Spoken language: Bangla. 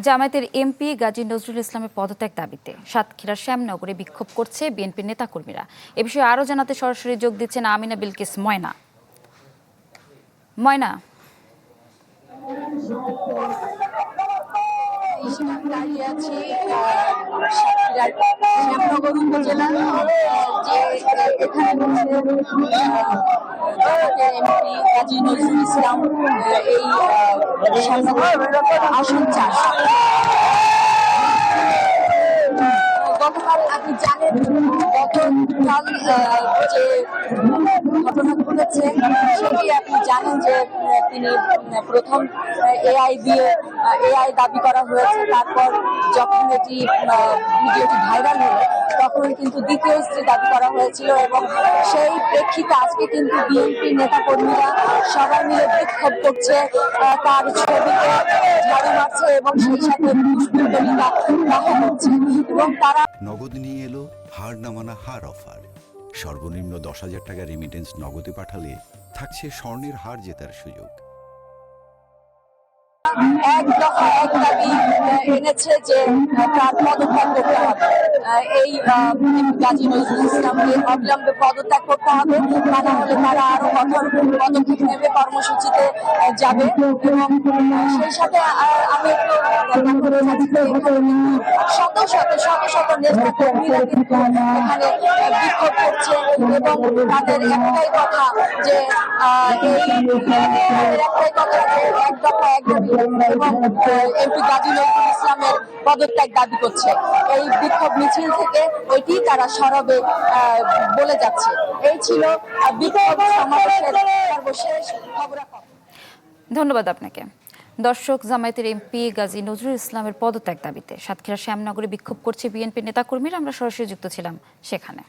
জামায়াতের এমপি গাজী নজরুল ইসলামের পদত্যাগ দাবিতে সাতক্ষীরার শ্যামনগরে বিক্ষোভ করছে বিএনপির নেতাকর্মীরা। এ বিষয়ে আরও জানাতে সরাসরি যোগ দিচ্ছেন আমিনা বিলকিস ময়না। ময়না, দাঁড়িয়ে আছি সাতক্ষীরার শ্যামনগর উপজেলার যে এখানে এমপি গাজী নজরুল ইসলাম এই শ্যামনগর আসন চান। গতকাল আপনি জানেন গতকাল যে ঘটনা ঘটেছে সেটি আপনি জানেন যে তিনি প্রথম এআই দাবি করা হয়েছে, তারপর যখন এটি ভিডিওটি ভাইরাল হলো তখন কিন্তু দ্বিতীয় স্ত্রী দাবি করা হয়েছিল এবং সেই প্রেক্ষিতে আজকে কিন্তু বিএনপি নেতাকর্মীরা সবাই মিলে বিক্ষোভ করছে, তার ছবিতে ঝাড়ু মারছে এবং সেই সাথে পুষ্পতলিকা দেখা হচ্ছে এবং তারা নগদ নিয়ে এলো হার না মানা হার অফার। সর্বনিম্ন 10,000 টাকা রেমিটেন্স নগদে পাঠালে থাকছে স্বর্ণের হার জেতার সুযোগ। এক দফা এক দাবি এনেছে যে তার পদত্যাগ করতে হবে, এই গাজী নজরুল ইসলামকে অবিলম্বে পদত্যাগ করতে হবে, তা না হলে তারা আরো কঠোর পদক্ষেপ নেবে, কর্মসূচিতে যাবে। এবং সেই সাথে আমি একটু শত শত শত শত নেতা কর্মীরা কিন্তু এখানে বিক্ষোভ করছে এবং তাদের একটাই কথা যে একটাই কথা যে এক দফা এক দাবি এবং এমপি গাজী নজরুল ইসলামের পদত্যাগ দাবি করছে। এই বিক্ষোভ মিছিল থেকে এটি তারা সরবে বলে যাচ্ছে। এই ছিল বিক্ষোভ সমাবেশের সর্বশেষ খবরাখবর। ধন্যবাদ আপনাকে। দর্শক, জামায়াতের এমপি গাজী নজরুল ইসলামের পদত্যাগ দাবিতে সাতক্ষীরা শ্যামনগরে বিক্ষোভ করছে বিএনপি নেতাকর্মীরা। আমরা সরাসরি যুক্ত ছিলাম সেখানে।